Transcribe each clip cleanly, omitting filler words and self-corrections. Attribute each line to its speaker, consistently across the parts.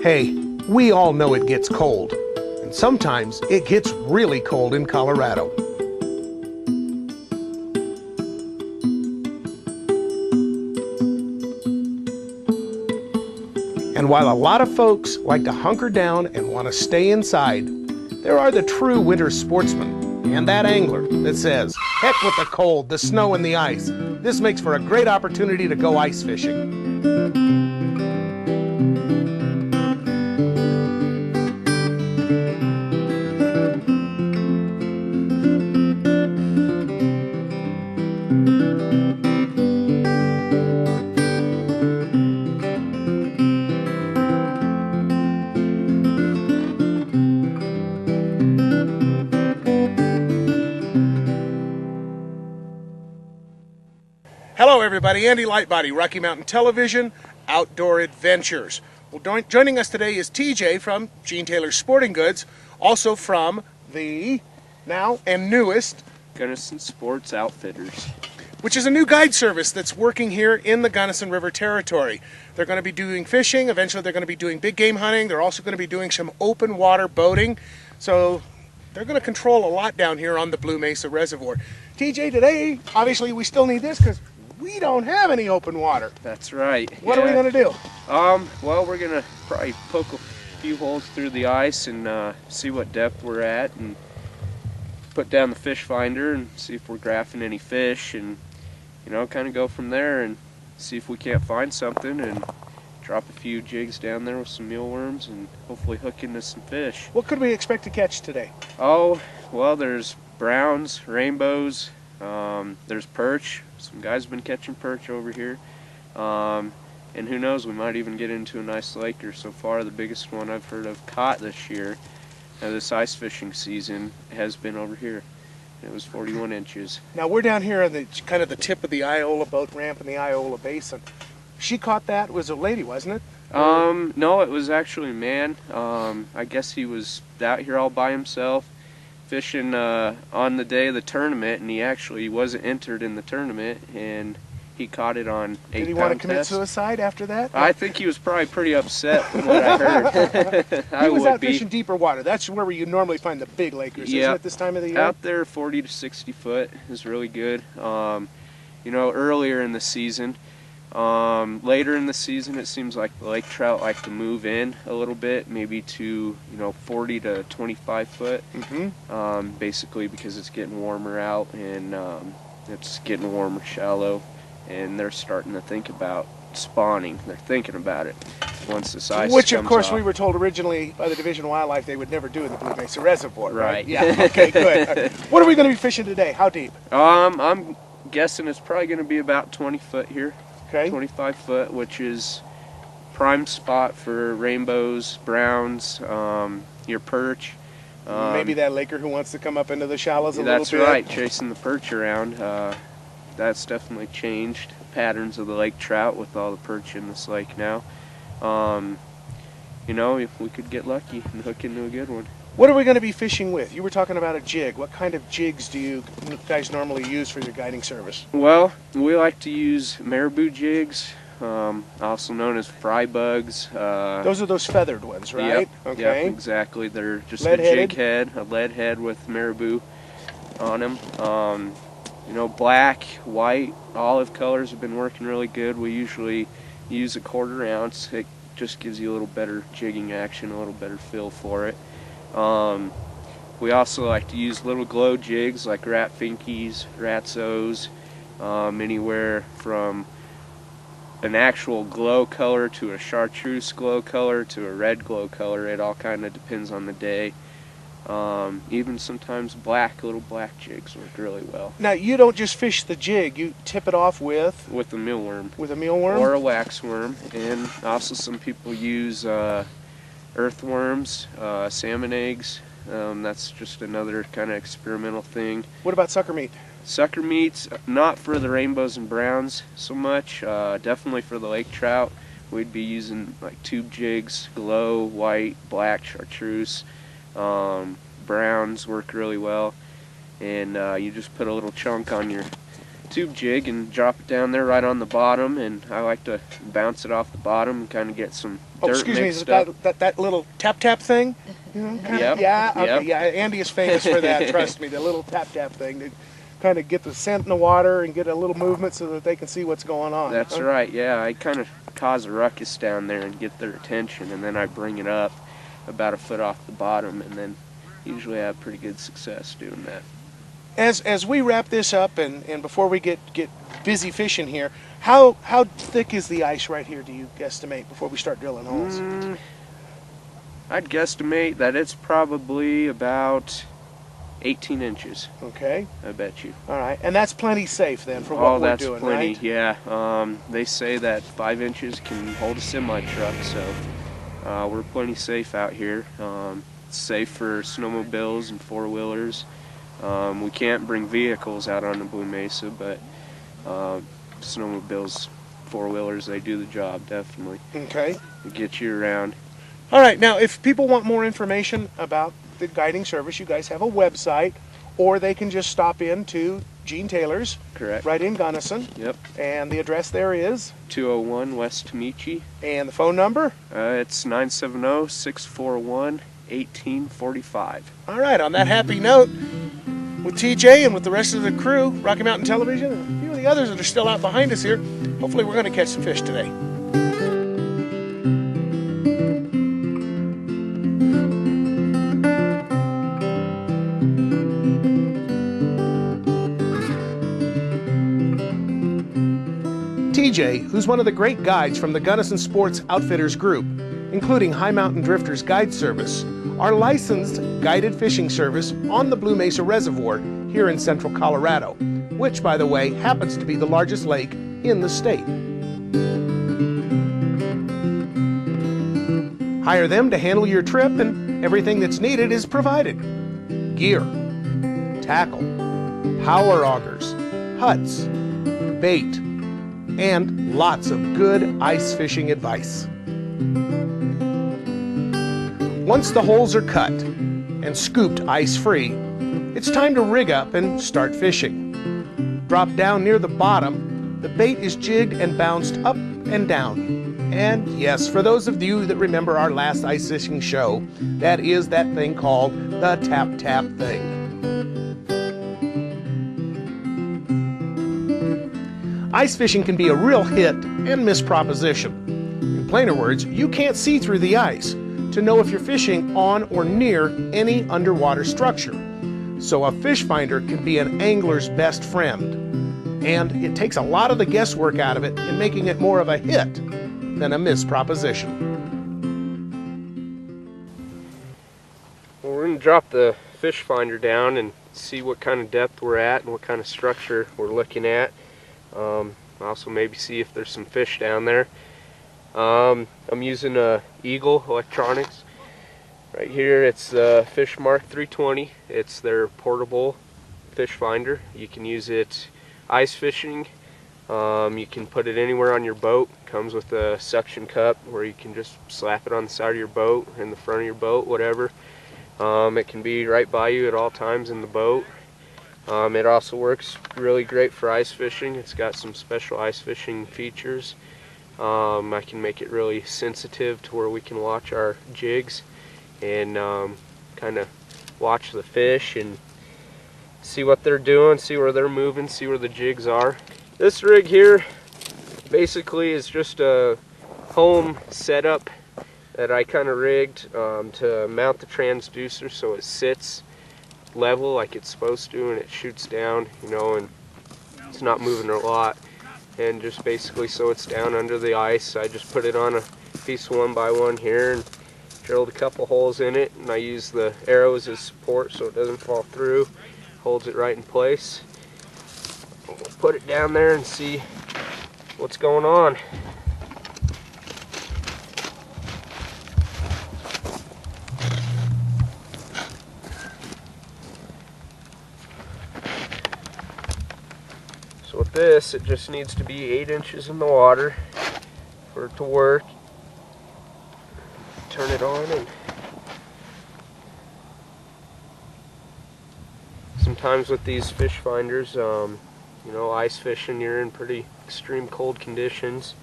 Speaker 1: Hey, we all know it gets cold, and sometimes it gets really cold in Colorado. And while a lot of folks like to hunker down and want to stay inside, there are the true winter sportsmen and that angler that says, heck with the cold, the snow, and the ice. This makes for a great opportunity to go ice fishing. Hello everybody, Andy Lightbody, Rocky Mountain Television, Outdoor Adventures. Well, joining us today is TJ from Gene Taylor Sporting Goods, also from the now and newest
Speaker 2: Gunnison Sports Outfitters,
Speaker 1: which is a new guide service that's working here in the Gunnison River Territory. They're going to be doing fishing, eventually they're going to be doing big game hunting, they're also going to be doing some open water boating, so they're going to control a lot down here on the Blue Mesa Reservoir. TJ, today, obviously we still need this because we don't have any open water.
Speaker 2: That's right.
Speaker 1: What are we going to do?
Speaker 2: Well, we're going to probably poke a few holes through the ice and see what depth we're at and put down the fish finder and see if we're graphing any fish and, you know, kind of go from there and see if we can't find something and drop a few jigs down there with some mealworms and hopefully hook into some fish.
Speaker 1: What could we expect to catch today?
Speaker 2: Oh, well, there's browns, rainbows, there's perch. Some guys have been catching perch over here, and who knows, we might even get into a nice lake. Or so far the biggest one I've heard of caught this year, this ice fishing season, has been over here. It was 41 inches.
Speaker 1: Now we're down here on the kind of the tip of the Iola boat ramp in the Iola Basin. She caught that. It was a lady, wasn't it?
Speaker 2: No, it was actually a man. I guess he was out here all by himself fishing on the day of the tournament, and he actually wasn't entered in the tournament, and he caught it on 8-pound test.
Speaker 1: Did he want to commit suicide after that?
Speaker 2: I think he was probably pretty upset from what I heard.
Speaker 1: He was out fishing deeper water. That's where you normally find the big lakers, isn't it, this time of the year?
Speaker 2: Out there 40 to 60 foot is really good. You know, earlier in the season, later in the season, it seems like the lake trout like to move in a little bit, maybe to, you know, 40 to 25 foot. Basically because it's getting warmer out and it's getting warmer shallow, and they're starting to think about spawning. They're thinking about it once this ice
Speaker 1: Which, of course,
Speaker 2: comes off.
Speaker 1: we were told originally by the Division of Wildlife they would never do in the Blue Mesa Reservoir.
Speaker 2: Right.
Speaker 1: Yeah. Okay. Good. What are we going to be fishing today? How deep?
Speaker 2: I'm guessing it's probably going to be about 20 foot here.
Speaker 1: Okay.
Speaker 2: 25 foot, which is prime spot for rainbows, browns, your perch.
Speaker 1: Maybe that laker who wants to come up into the shallows a little bit.
Speaker 2: That's right, chasing the perch around. That's definitely changed patterns of the lake trout with all the perch in this lake now. You know, if we could get lucky and hook into a good one.
Speaker 1: What are we going to be fishing with? You were talking about a jig. What kind of jigs do you guys normally use for your guiding service?
Speaker 2: Well, we like to use marabou jigs, also known as fry bugs.
Speaker 1: Those are those feathered ones, right?
Speaker 2: Yep,
Speaker 1: okay.
Speaker 2: Yep, exactly. They're just
Speaker 1: a
Speaker 2: jig head, a lead head with marabou on them. You know, black, white, olive colors have been working really good. We usually use a 1/4 ounce. It just gives you a little better jigging action, a little better feel for it. We also like to use little glow jigs like rat finkies, ratsos, anywhere from an actual glow color to a chartreuse glow color to a red glow color. It all kind of depends on the day. Even sometimes little black jigs work really well.
Speaker 1: Now, you don't just fish the jig, you tip it off with?
Speaker 2: With a mealworm.
Speaker 1: With a mealworm?
Speaker 2: Or a waxworm. And also some people use earthworms, salmon eggs. That's just another kind of experimental thing.
Speaker 1: What about sucker meat?
Speaker 2: Sucker meats, not for the rainbows and browns so much. Definitely for the lake trout. We'd be using like tube jigs, glow, white, black, chartreuse. Browns work really well, and you just put a little chunk on your tube jig and drop it down there right on the bottom, and I like to bounce it off the bottom and kind of get some dirt
Speaker 1: excuse me, is
Speaker 2: mixed
Speaker 1: it
Speaker 2: up.
Speaker 1: that little tap thing? You know,
Speaker 2: Yep.
Speaker 1: Yeah, okay,
Speaker 2: Yep.
Speaker 1: yeah. Andy is famous for that. Trust me, the little tap thing to kind of get the scent in the water and get a little movement so that they can see what's going on.
Speaker 2: That's right. Yeah, I kind of cause a ruckus down there and get their attention, and then I bring it up about a foot off the bottom, and then usually I have pretty good success doing that.
Speaker 1: As we wrap this up and before we get busy fishing here, how thick is the ice right here, do you guesstimate, before we start drilling holes?
Speaker 2: I'd guesstimate that it's probably about 18 inches.
Speaker 1: Okay.
Speaker 2: I bet you.
Speaker 1: All right, and that's plenty safe then for what we're doing,
Speaker 2: plenty,
Speaker 1: right?
Speaker 2: yeah. They say that 5 inches can hold a semi-truck, so we're plenty safe out here. It's safe for snowmobiles and four-wheelers. We can't bring vehicles out on the Blue Mesa, but snowmobiles, four-wheelers, they do the job, definitely.
Speaker 1: Okay.
Speaker 2: They get you around.
Speaker 1: All right, now if people want more information about the guiding service, you guys have a website, or they can just stop in to Gene Taylor's.
Speaker 2: Correct.
Speaker 1: Right in Gunnison.
Speaker 2: Yep.
Speaker 1: And the address there is?
Speaker 2: 201 West Tamichi.
Speaker 1: And the phone number?
Speaker 2: It's 970-641-1845.
Speaker 1: All right, on that happy note, with TJ and with the rest of the crew, Rocky Mountain Television, and a few of the others that are still out behind us here, hopefully we're going to catch some fish today. TJ, who's one of the great guides from the Gunnison Sports Outfitters Group, including High Mountain Drifters Guide Service, our licensed guided fishing service on the Blue Mesa Reservoir here in central Colorado, which, by the way, happens to be the largest lake in the state. Hire them to handle your trip, and everything that's needed is provided. Gear, tackle, power augers, huts, bait, and lots of good ice fishing advice. Once the holes are cut and scooped ice-free, it's time to rig up and start fishing. Drop down near the bottom, the bait is jigged and bounced up and down. And yes, for those of you that remember our last ice fishing show, that is that thing called the tap thing. Ice fishing can be a real hit and miss proposition. In plainer words, you can't see through the ice to know if you're fishing on or near any underwater structure. So a fish finder can be an angler's best friend. And it takes a lot of the guesswork out of it in making it more of a hit than a miss proposition.
Speaker 2: Well, we're going to drop the fish finder down and see what kind of depth we're at and what kind of structure we're looking at. Also maybe see if there's some fish down there. I'm using Eagle Electronics. Right here it's Fishmark 320. It's their portable fish finder. You can use it ice fishing. You can put it anywhere on your boat. It comes with a suction cup where you can just slap it on the side of your boat, in the front of your boat, whatever. It can be right by you at all times in the boat. It also works really great for ice fishing. It's got some special ice fishing features. I can make it really sensitive to where we can watch our jigs and kind of watch the fish and see what they're doing, see where they're moving, see where the jigs are. This rig here basically is just a home setup that I kind of rigged to mount the transducer so it sits level like it's supposed to, and it shoots down, you know, and it's not moving a lot. And just basically so it's down under the ice, I just put it on a piece of 1x1 here and drilled a couple holes in it, and I use the arrows as support so it doesn't fall through. Holds it right in place. We'll put it down there and see what's going on. So with this, it just needs to be 8 inches in the water for it to work. Turn it on, and sometimes with these fish finders, You know, ice fishing, you're in pretty extreme cold conditions.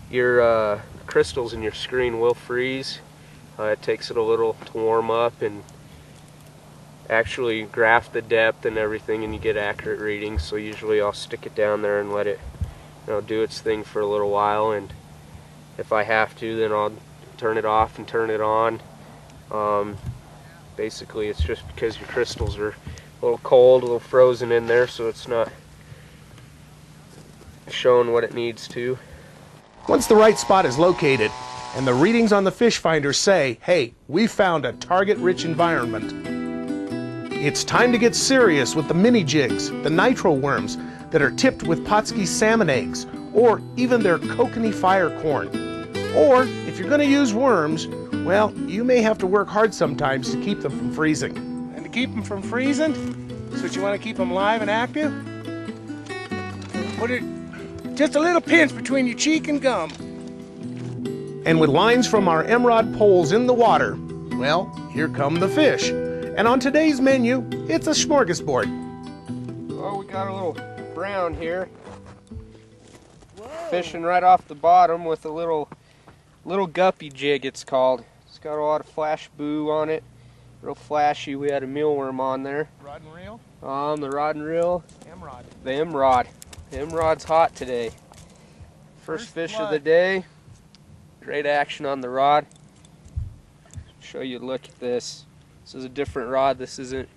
Speaker 2: Your crystals in your screen will freeze. It takes it a little to warm up and actually graph the depth and everything, and you get accurate readings. So usually I'll stick it down there and let it, you know, do its thing for a little while, and if I have to, then I'll turn it off and turn it on. Basically it's just because your crystals are a little cold, a little frozen in there, so it's not showing what it needs to.
Speaker 1: Once the right spot is located and the readings on the fish finder say, hey, we found a target-rich environment, it's time to get serious with the mini jigs, the nitro worms that are tipped with Potski salmon eggs, or even their kokanee fire corn. Or if you're going to use worms, well, you may have to work hard sometimes to keep them from freezing. And to keep them from freezing, so you want to keep them live and active, put it just a little pinch between your cheek and gum. And with lines from our emerald poles in the water, well, here come the fish. And on today's menu, it's a smorgasbord.
Speaker 2: Well, we got a little brown here. Whoa. Fishing right off the bottom with a little guppy jig, it's called. It's got a lot of flash boo on it. Real flashy. We had a mealworm on there.
Speaker 1: Rod and reel?
Speaker 2: The rod and reel.
Speaker 1: Emerald.
Speaker 2: The emerald. The emerald's hot today. First fish of the day. Great action on the rod. Show you a look at this. This is a different rod. This isn't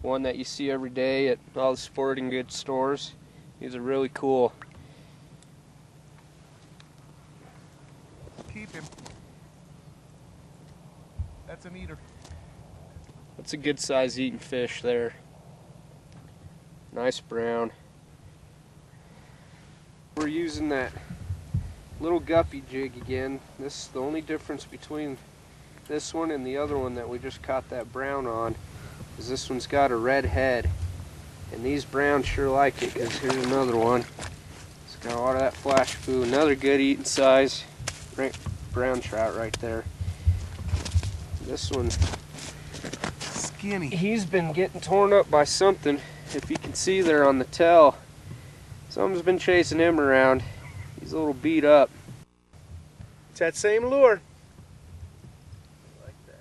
Speaker 2: one that you see every day at all the sporting goods stores. These are really cool.
Speaker 1: Keep him. That's an eater.
Speaker 2: That's a good size eating fish there. Nice brown. We're using that little guppy jig again. This is the only difference between this one and the other one that we just caught that brown on, is this one's got a red head. And these browns sure like it, because here's another one. It's got a lot of that flash boo. Another good eating size brown trout right there. This one,
Speaker 1: skinny.
Speaker 2: He's been getting torn up by something. If you can see there on the tail, something's been chasing him around. He's a little beat up.
Speaker 1: It's that same lure. Like that.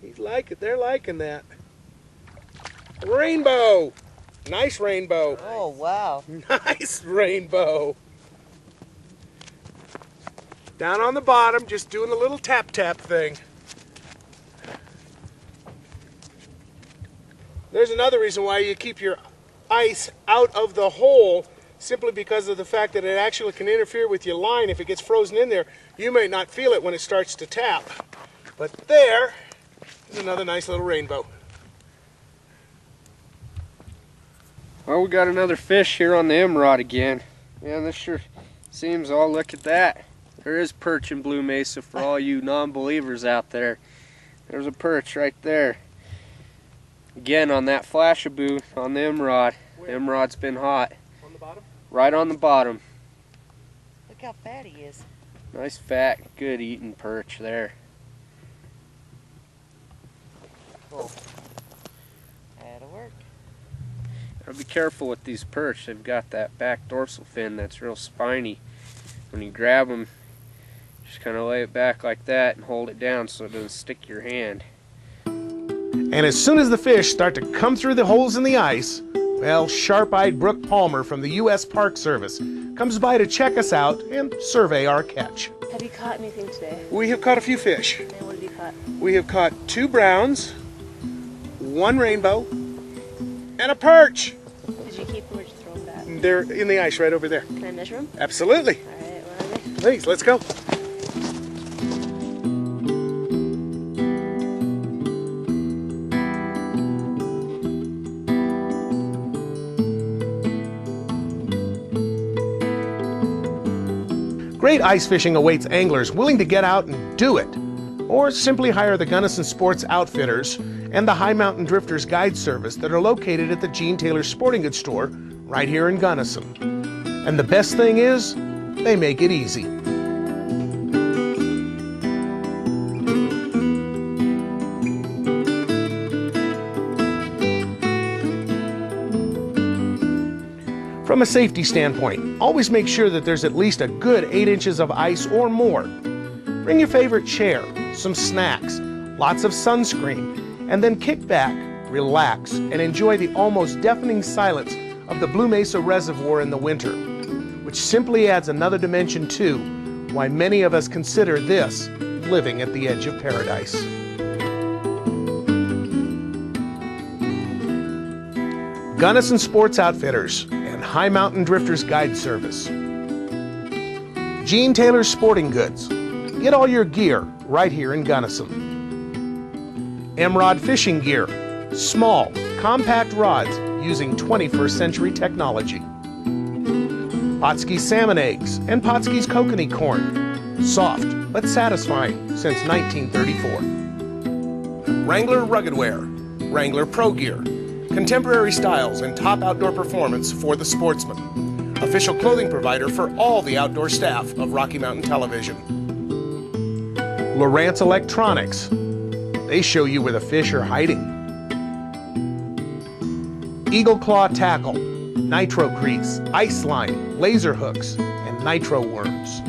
Speaker 1: He's like it. They're liking that. Rainbow. Nice rainbow.
Speaker 3: Oh, wow.
Speaker 1: Nice rainbow. Down on the bottom, just doing a little tap tap thing. There's another reason why you keep your ice out of the hole, simply because of the fact that it actually can interfere with your line. If it gets frozen in there, you may not feel it when it starts to tap. But there is another nice little rainbow.
Speaker 2: Well, we got another fish here on the emerald again. Man, this sure seems, oh, look at that. There is perch in Blue Mesa for all you non-believers out there. There's a perch right there. Again, on that flashaboo on the emerald. The emerald's been hot.
Speaker 1: On the bottom?
Speaker 2: Right on the bottom.
Speaker 3: Look how fat he is.
Speaker 2: Nice fat, good eating perch there.
Speaker 3: Oh. That'll work.
Speaker 2: Gotta be careful with these perch. They've got that back dorsal fin that's real spiny. When you grab them, just kind of lay it back like that and hold it down so it doesn't stick your hand.
Speaker 1: And as soon as the fish start to come through the holes in the ice, well, sharp-eyed Brooke Palmer from the U.S. Park Service comes by to check us out and survey our catch.
Speaker 4: Have you caught anything today?
Speaker 1: We have caught a few fish.
Speaker 4: And what have you caught?
Speaker 1: We have caught 2 browns, 1 rainbow, and a perch.
Speaker 4: Did you keep them or just throw them back?
Speaker 1: They're in the ice right over there.
Speaker 4: Can I measure them?
Speaker 1: Absolutely.
Speaker 4: All right, where are they?
Speaker 1: Please, let's go. Great ice fishing awaits anglers willing to get out and do it. Or simply hire the Gunnison Sports Outfitters and the High Mountain Drifters Guide Service that are located at the Gene Taylor Sporting Goods store right here in Gunnison. And the best thing is, they make it easy. From a safety standpoint, always make sure that there's at least a good 8 inches of ice or more. Bring your favorite chair, some snacks, lots of sunscreen, and then kick back, relax, and enjoy the almost deafening silence of the Blue Mesa Reservoir in the winter, which simply adds another dimension to why many of us consider this living at the edge of paradise. Gunnison Sports Outfitters and High Mountain Drifters Guide Service. Gene Taylor's Sporting Goods. Get all your gear right here in Gunnison. Emerald Fishing Gear. Small, compact rods using 21st century technology. Potski's Salmon Eggs and Potski's Kokanee Corn. Soft but satisfying since 1934. Wrangler Rugged Wear. Wrangler Pro Gear. Contemporary styles and top outdoor performance for the sportsman. Official clothing provider for all the outdoor staff of Rocky Mountain Television. Lowrance Electronics. They show you where the fish are hiding. Eagle Claw Tackle, Nitro Grease, Ice Line, Laser Hooks, and Nitro Worms.